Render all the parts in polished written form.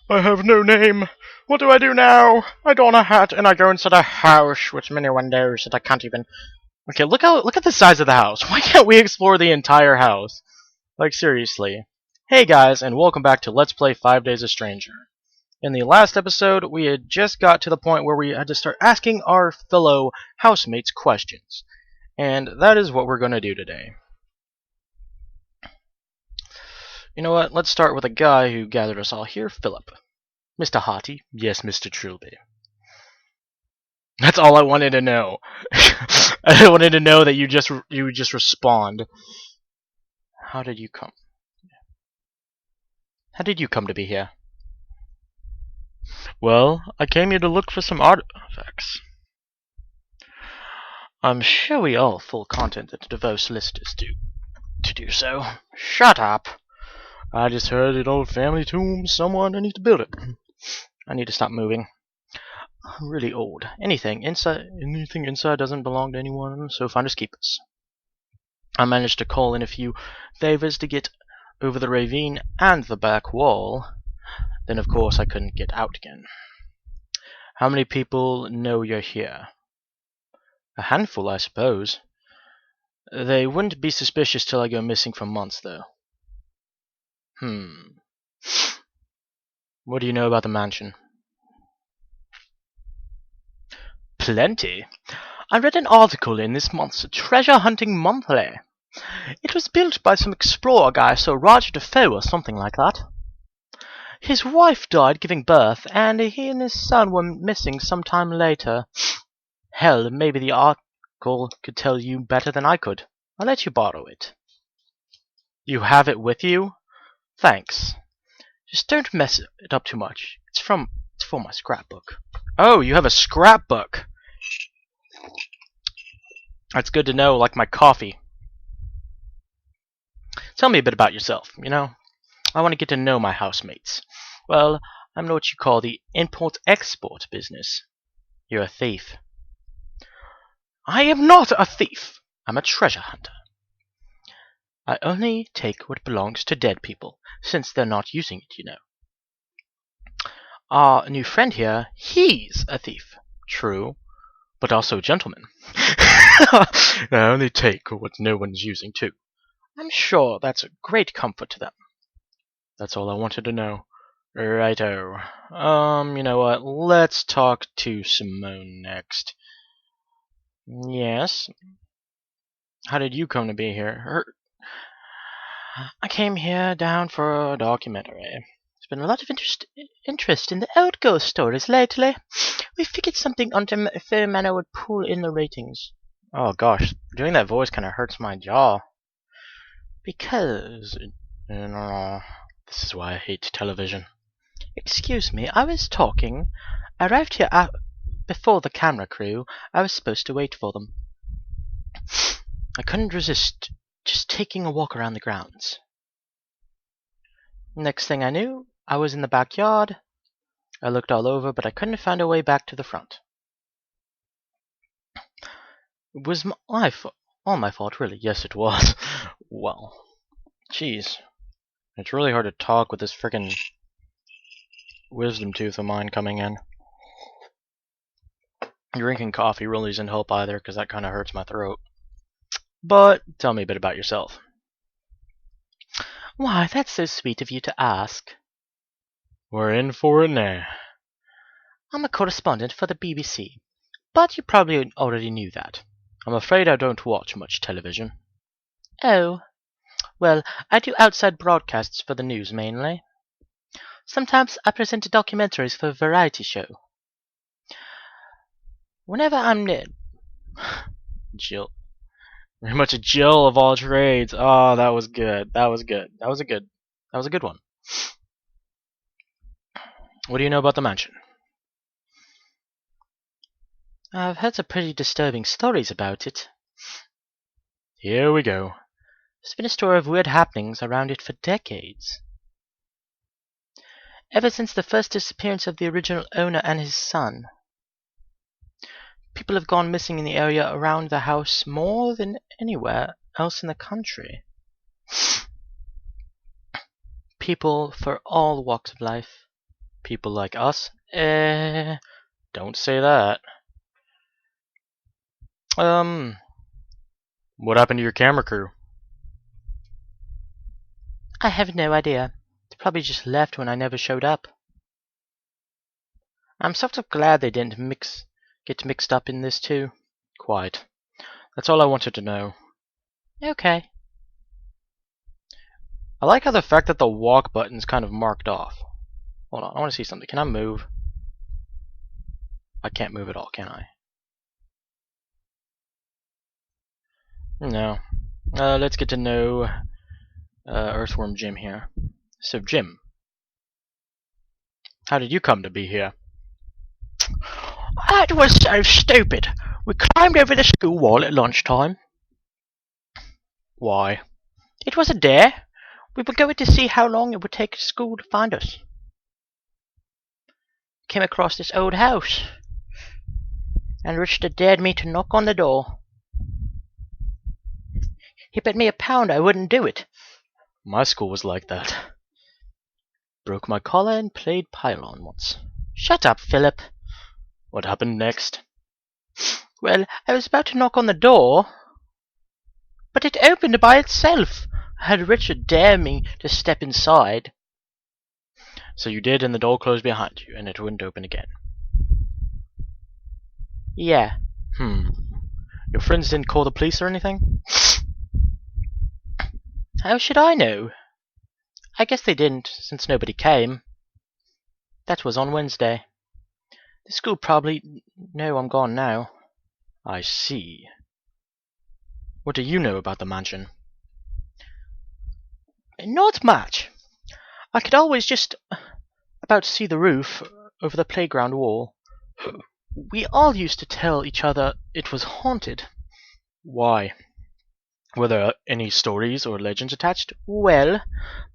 I have no name. What do I do now? I don a hat and I go inside a house with many windows that I can't even... Okay, look at the size of the house. Why can't we explore the entire house? Like, seriously. Hey guys, and welcome back to Let's Play 5 Days a Stranger. In the last episode, we had just got to the point where we had to start asking our fellow housemates questions. And that is what we're going to do today. You know what? Let's start with a guy who gathered us all here, Philip. Mr. Hottie? Yes, Mr. Trilby. That's all I wanted to know. I wanted to know that you just respond. How did you come? How did you come to be here? Well, I came here to look for some artifacts. I'm sure we all full content that devote solicitors to do so. Shut up. I just heard an old family tomb. Someone needs to build it. I need to stop moving. I'm really old. Anything inside doesn't belong to anyone, so finders keepers. I managed to call in a few favors to get over the ravine and the back wall. Then, of course, I couldn't get out again. How many people know you're here? A handful, I suppose. They wouldn't be suspicious till I go missing for months, though. What do you know about the mansion? Plenty. I read an article in this month's Treasure Hunting Monthly. It was built by some explorer guy, Sir Roger Defoe or something like that. His wife died giving birth, and he and his son were missing some time later. Hell, maybe the article could tell you better than I could. I'll let you borrow it. You have it with you? Thanks. Just don't mess it up too much. It's for my scrapbook. Oh, you have a scrapbook. That's good to know, like my coffee. Tell me a bit about yourself, you know? I want to get to know my housemates. Well, I'm what you call the import-export business. You're a thief. I am not a thief. I'm a treasure hunter. I only take what belongs to dead people, since they're not using it, you know. Our new friend here, he's a thief. True, but also a gentleman. I only take what no one's using, too. I'm sure that's a great comfort to them. That's all I wanted to know. Righto. You know what? Let's talk to Simone next. Yes? How did you come to be here? I came here down for a documentary. There's been a lot of interest in the old ghost stories lately. We figured something on a fair manner would pull in the ratings. Oh gosh, doing that voice kind of hurts my jaw. Because, you know, this is why I hate television. Excuse me, I was talking. I arrived here before the camera crew. I was supposed to wait for them. I couldn't resist just taking a walk around the grounds. Next thing I knew, I was in the backyard. I looked all over, but I couldn't find a way back to the front. It was my fault. All my fault, really. Yes, it was. Well, jeez. It's really hard to talk with this frickin' wisdom tooth of mine coming in. Drinking coffee really doesn't help either, because that kind of hurts my throat. But tell me a bit about yourself. Why, that's so sweet of you to ask. We're in for it now. I'm a correspondent for the BBC, but you probably already knew that. I'm afraid I don't watch much television. Oh. Well, I do outside broadcasts for the news mainly. Sometimes I present documentaries for a variety show. Whenever I'm near... Jill. Very much a Jill of all trades. Oh, that was good. That was a good one. What do you know about the mansion? I've heard some pretty disturbing stories about it. Here we go. There's been a story of weird happenings around it for decades. Ever since the first disappearance of the original owner and his son. People have gone missing in the area around the house more than anywhere else in the country. People for all walks of life. People like us? Don't say that. What happened to your camera crew? I have no idea. They probably just left when I never showed up. I'm sort of glad they didn't get mixed up in this too. Quite. That's all I wanted to know. Okay. I like how the fact that the walk button's kind of marked off. Hold on, I want to see something. Can I move? I can't move at all, can I? No. Let's get to know Earthworm Jim here. So, Jim, how did you come to be here? That was so stupid. We climbed over the school wall at lunchtime. Why? It was a dare. We were going to see how long it would take school to find us. Came across this old house, and Richard dared me to knock on the door. He bet me £1 I wouldn't do it. My school was like that. Broke my collar and played pylon once. Shut up, Philip. What happened next? Well, I was about to knock on the door, but it opened by itself. I had Richard dare me to step inside. So you did, and the door closed behind you, and it wouldn't open again. Yeah. Your friends didn't call the police or anything? How should I know? I guess they didn't, since nobody came. That was on Wednesday. The school probably know I'm gone now. I see. What do you know about the mansion? Not much. I could always just about see the roof over the playground wall. We all used to tell each other it was haunted. Why? Were there any stories or legends attached? Well,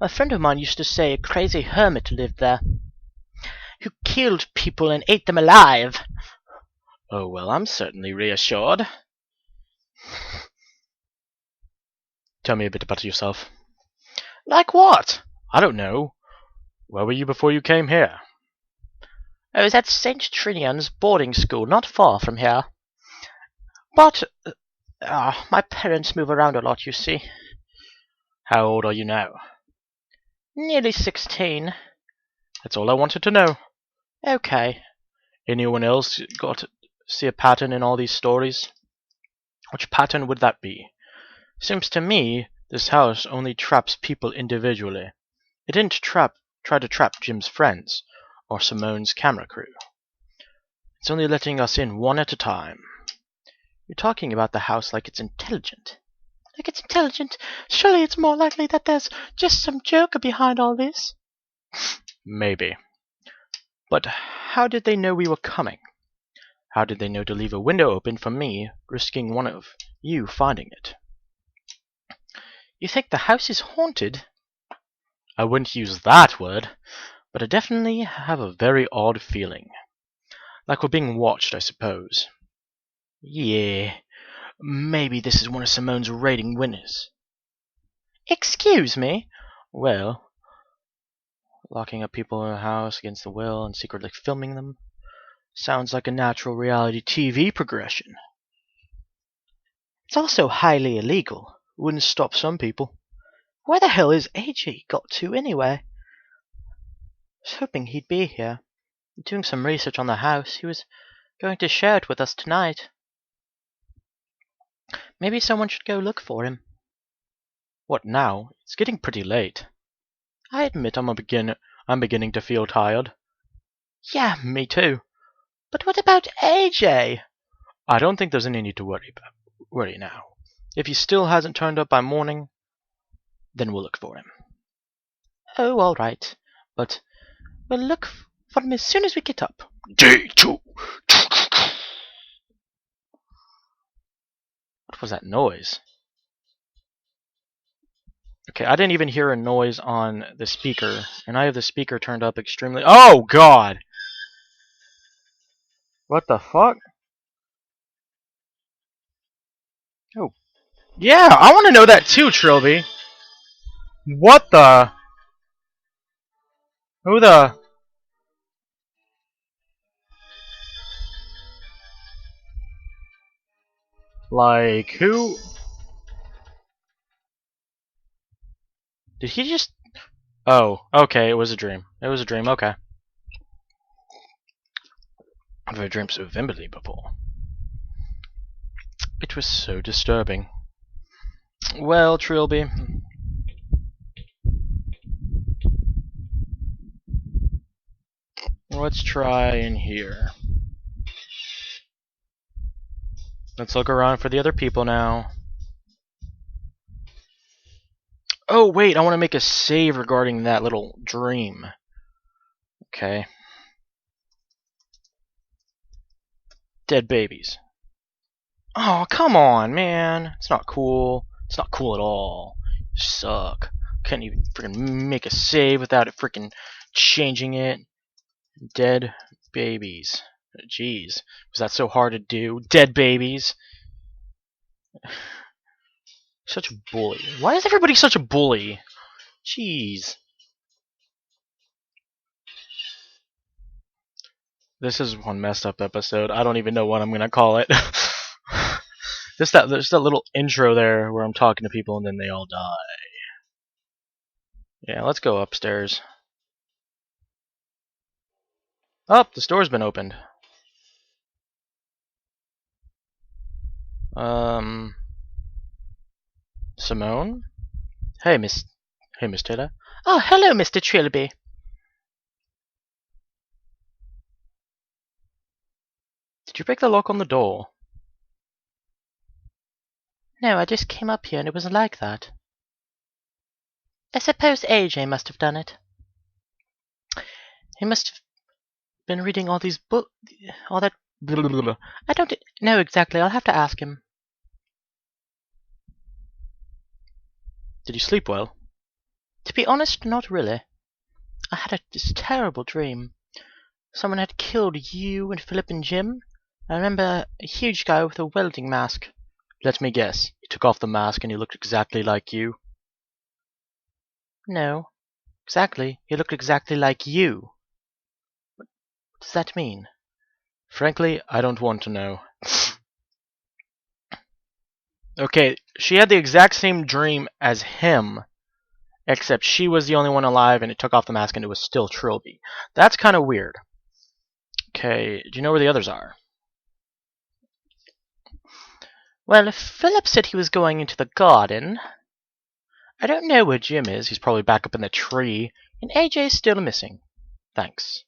a friend of mine used to say a crazy hermit lived there, who killed people and ate them alive. Oh, well, I'm certainly reassured. Tell me a bit about yourself. Like what? I don't know. Where were you before you came here? I was at St. Trinian's boarding school, not far from here. But my parents move around a lot, you see. How old are you now? Nearly 16. That's all I wanted to know. Okay. Anyone else got to see a pattern in all these stories? Which pattern would that be? Seems to me this house only traps people individually. It didn't try to trap Jim's friends or Simone's camera crew. It's only letting us in one at a time. You're talking about the house like it's intelligent. Like it's intelligent? Surely it's more likely that there's just some joker behind all this. Maybe. But how did they know we were coming? How did they know to leave a window open for me, risking one of you finding it? You think the house is haunted? I wouldn't use that word, but I definitely have a very odd feeling. Like we're being watched, I suppose. Yeah, maybe this is one of Simone's raiding winners. Excuse me? Well, locking up people in a house against the will and secretly filming them sounds like a natural reality TV progression. It's also highly illegal. Wouldn't stop some people. Where the hell is AJ got to anyway? I was hoping he'd be here. Doing some research on the house. He was going to share it with us tonight. Maybe someone should go look for him. What now? It's getting pretty late. I admit I'm beginning to feel tired. Yeah, me too. But what about AJ? I don't think there's any need to worry now. If he still hasn't turned up by morning, then we'll look for him. Oh, all right. But we'll look for him as soon as we get up. Day 2. What was that noise? Okay, I didn't even hear a noise on the speaker, and I have the speaker turned up extremely... Oh, God! What the fuck? Oh. Yeah, I want to know that too, Trilby. What the... Who the... Like, who? Did he just... Oh, okay, it was a dream. It was a dream, okay. I've never dreamed so vividly before. It was so disturbing. Well, Trilby... Let's try in here. Let's look around for the other people now. Oh, wait, I want to make a save regarding that little dream. Okay. Dead babies. Oh, come on, man. It's not cool. It's not cool at all. You suck. Couldn't even freaking make a save without it freaking changing it. Dead babies. Jeez. Was that so hard to do? Dead babies. Such a bully. Why is everybody such a bully? Jeez. This is one messed up episode. I don't even know what I'm gonna call it. There's that little intro there where I'm talking to people and then they all die. Yeah, let's go upstairs. Oh, the store's been opened. Simone? Hey, Miss Taylor. Oh, hello, Mr. Trilby. Did you break the lock on the door? No, I just came up here and it wasn't like that. I suppose AJ must have done it. He must have been reading all these books, all that. Blah, blah, blah. I don't know exactly. I'll have to ask him. Did you sleep well? To be honest, not really. I had this terrible dream. Someone had killed you and Philip and Jim. I remember a huge guy with a welding mask. Let me guess. He took off the mask and he looked exactly like you? No. Exactly. He looked exactly like you. What does that mean? Frankly, I don't want to know. Okay, she had the exact same dream as him, except she was the only one alive and it took off the mask and it was still Trilby. That's kind of weird. Okay, do you know where the others are? Well, Philip said he was going into the garden. I don't know where Jim is. He's probably back up in the tree. And AJ's still missing. Thanks.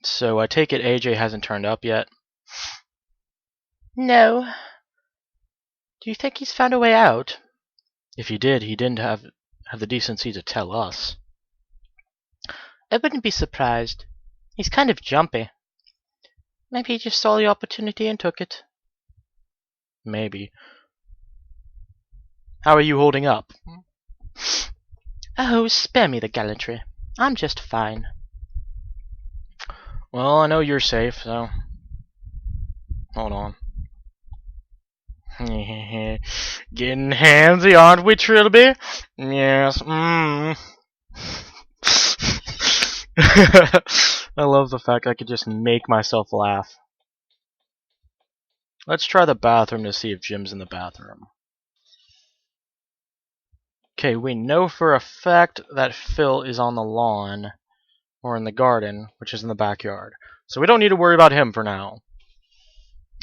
So I take it AJ hasn't turned up yet? No. Do you think he's found a way out? If he did, he didn't have the decency to tell us. I wouldn't be surprised. He's kind of jumpy. Maybe he just saw the opportunity and took it. Maybe. How are you holding up? Oh, spare me the gallantry. I'm just fine. Well, I know you're safe, so... Hold on. Getting handsy, aren't we, Trilby? Yes. I love the fact I could just make myself laugh. Let's try the bathroom to see if Jim's in the bathroom. Okay, we know for a fact that Phil is on the lawn, or in the garden, which is in the backyard. So we don't need to worry about him for now.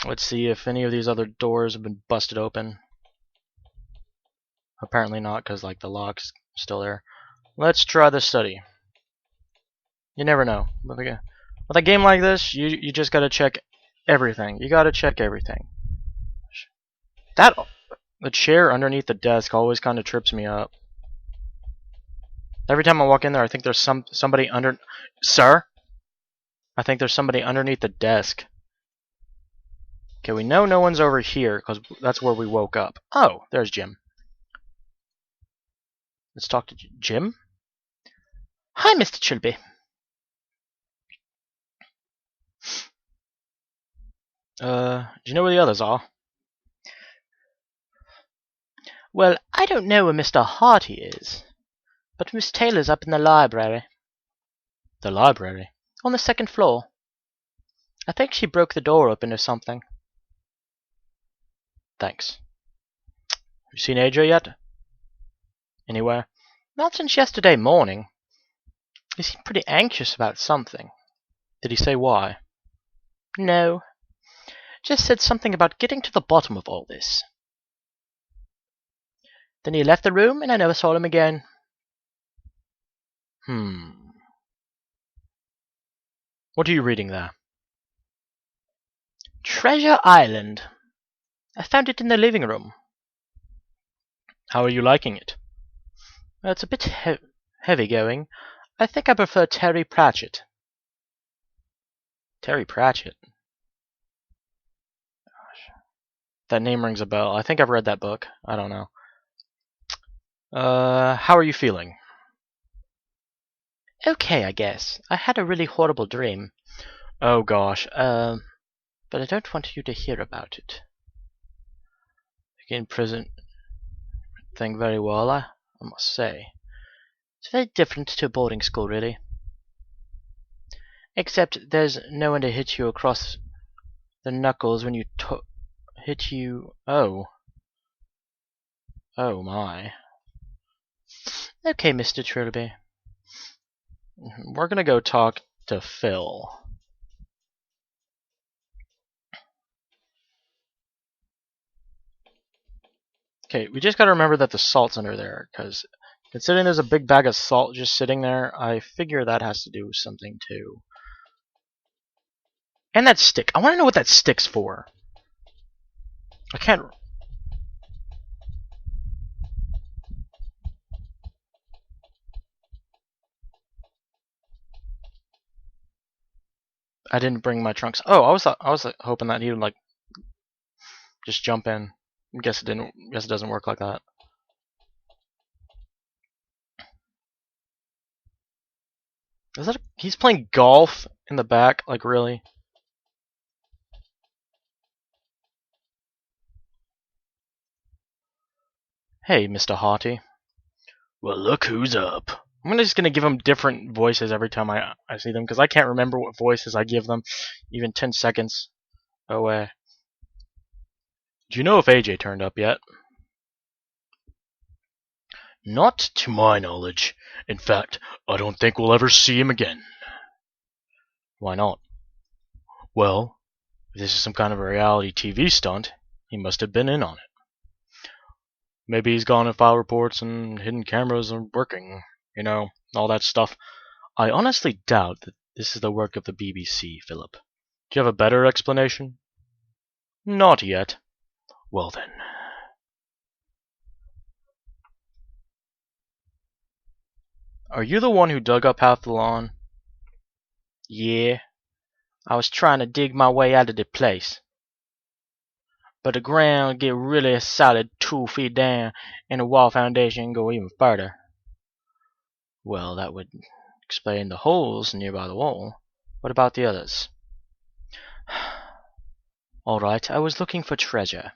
Let's see if any of these other doors have been busted open. Apparently not, because like the lock's still there. Let's try the study. You never know. With a game like this, you just gotta check everything. You gotta check everything. The chair underneath the desk always kind of trips me up. Every time I walk in there, I think there's somebody under... Sir? I think there's somebody underneath the desk. Okay, we know no one's over here, because that's where we woke up. Oh, there's Jim. Let's talk to Jim. Hi, Mr. Trilby. Do you know where the others are? Well, I don't know where Mr. Harty is, but Miss Taylor's up in the library. The library? On the second floor. I think she broke the door open or something. Thanks. You seen AJ yet? Anywhere? Not since yesterday morning. He seemed pretty anxious about something. Did he say why? No. Just said something about getting to the bottom of all this. Then he left the room and I never saw him again. What are you reading there? Treasure Island. I found it in the living room. How are you liking it? It's a bit heavy going. I think I prefer Terry Pratchett. Terry Pratchett? Gosh. That name rings a bell. I think I've read that book. I don't know. How are you feeling? Okay, I guess. I had a really horrible dream. Oh gosh. But I don't want you to hear about it. In prison thing very well, I must say. It's very different to a boarding school, really. Except there's no one to hit you across the knuckles when you hit you. Oh. Oh my. Okay, Mr. Trilby. We're gonna go talk to Phil. Okay, we just gotta remember that the salt's under there, because considering there's a big bag of salt just sitting there, I figure that has to do with something too. And that stick. I want to know what that stick's for. I can't... I didn't bring my trunks. Oh, I was hoping that he would like just jump in. Guess it didn't. Guess it doesn't work like that. Is that he's playing golf in the back? Like really? Hey, Mr. Haughty. Well, look who's up. I'm just gonna give them different voices every time I see them because I can't remember what voices I give them, even 10 seconds away. Do you know if AJ turned up yet? Not to my knowledge. In fact, I don't think we'll ever see him again. Why not? Well, if this is some kind of a reality TV stunt, he must have been in on it. Maybe he's gone and filed reports and hidden cameras are working, you know, all that stuff. I honestly doubt that this is the work of the BBC, Philip. Do you have a better explanation? Not yet. Well then. Are you the one who dug up half the lawn? Yeah. I was trying to dig my way out of the place. But the ground get really solid 2 feet down, and the wall foundation go even further. Well, that would explain the holes nearby the wall. What about the others? Alright, I was looking for treasure.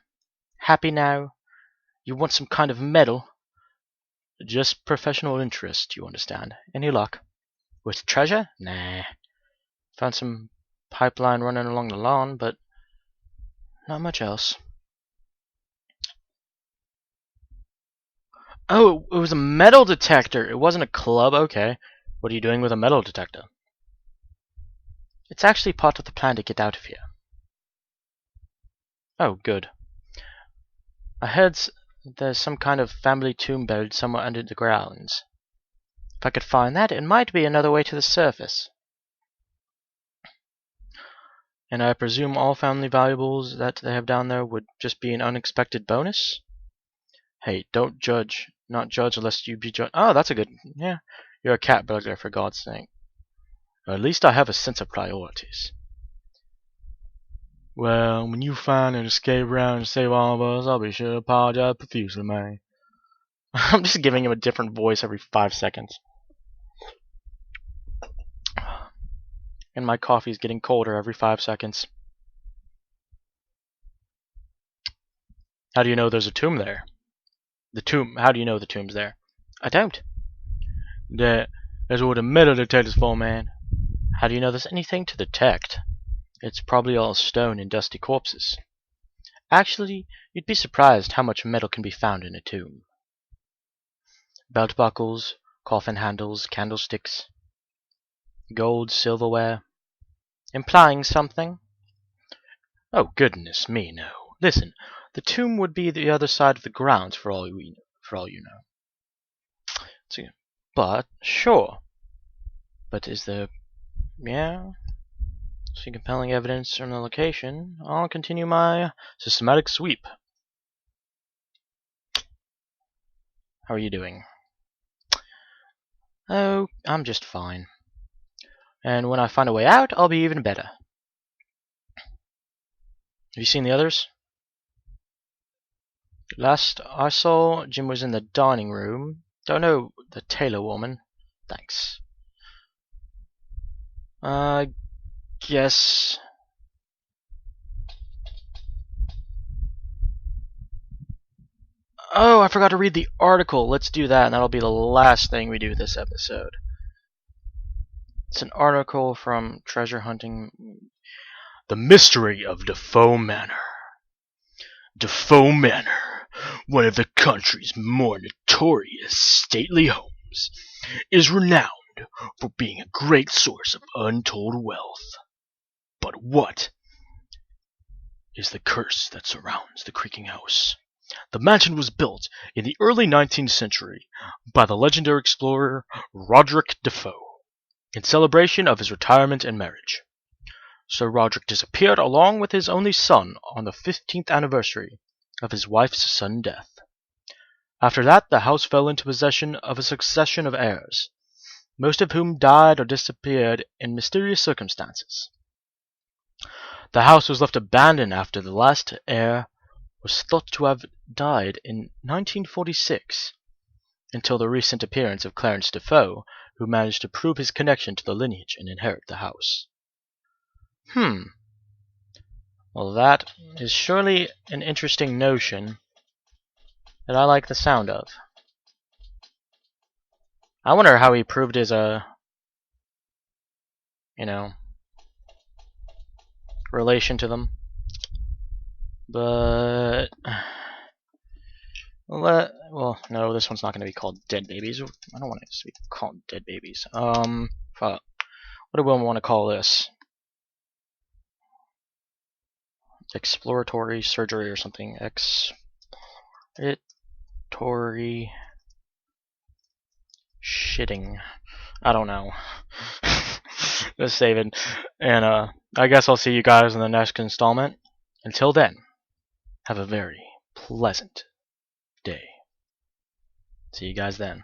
Happy now? You want some kind of medal? Just professional interest, you understand. Any luck? With treasure? Nah. Found some pipeline running along the lawn, but not much else. Oh, it was a metal detector. It wasn't a club. Okay. What are you doing with a metal detector? It's actually part of the plan to get out of here. Oh, good. I heard there's some kind of family tomb buried somewhere under the grounds. If I could find that, it might be another way to the surface. And I presume all family valuables that they have down there would just be an unexpected bonus? Hey, don't judge. Not judge unless you be judged. Oh, that's a good... Yeah, you're a cat burglar, for God's sake. Or at least I have a sense of priorities. Well, when you find an escape route and save all of us, I'll be sure to apologize profusely, man. I'm just giving him a different voice every 5 seconds. And my coffee's getting colder every 5 seconds. How do you know there's a tomb there? The tomb, how do you know the tomb's there? I don't. That's what a metal detector's for, man. How do you know there's anything to detect? It's probably all stone and dusty corpses. Actually, you'd be surprised how much metal can be found in a tomb. Belt buckles, coffin handles, candlesticks, gold, silverware. Implying something? Oh, goodness me, no. Listen, the tomb would be the other side of the grounds for all you know. But, sure. But is there... yeah? See compelling evidence from the location. I'll continue my systematic sweep. How are you doing? Oh, I'm just fine. And when I find a way out, I'll be even better. Have you seen the others? Last I saw, Jim was in the dining room. Don't know the tailor woman. Thanks. Guess... oh, I forgot to read the article. Let's do that, and that'll be the last thing we do this episode. It's an article from Treasure Hunting. The Mystery of Defoe Manor. Defoe Manor, one of the country's more notorious stately homes, is renowned for being a great source of untold wealth. But what is the curse that surrounds the creaking house? The mansion was built in the early 19th century by the legendary explorer Roderick Defoe in celebration of his retirement and marriage. Sir Roderick disappeared along with his only son on the 15th anniversary of his wife's sudden death. After that, the house fell into possession of a succession of heirs, most of whom died or disappeared in mysterious circumstances. The house was left abandoned after the last heir was thought to have died in 1946, until the recent appearance of Clarence Defoe, who managed to prove his connection to the lineage and inherit the house. Well, that is surely an interesting notion that I like the sound of. I wonder how he proved his, relation to them. But... well, no, this one's not going to be called Dead Babies. I don't want it to be called Dead Babies. What do we want to call this? Exploratory surgery or something. Exploratory shitting. I don't know. Just save it. And I guess I'll see you guys in the next installment. Until then, have a very pleasant day. See you guys then.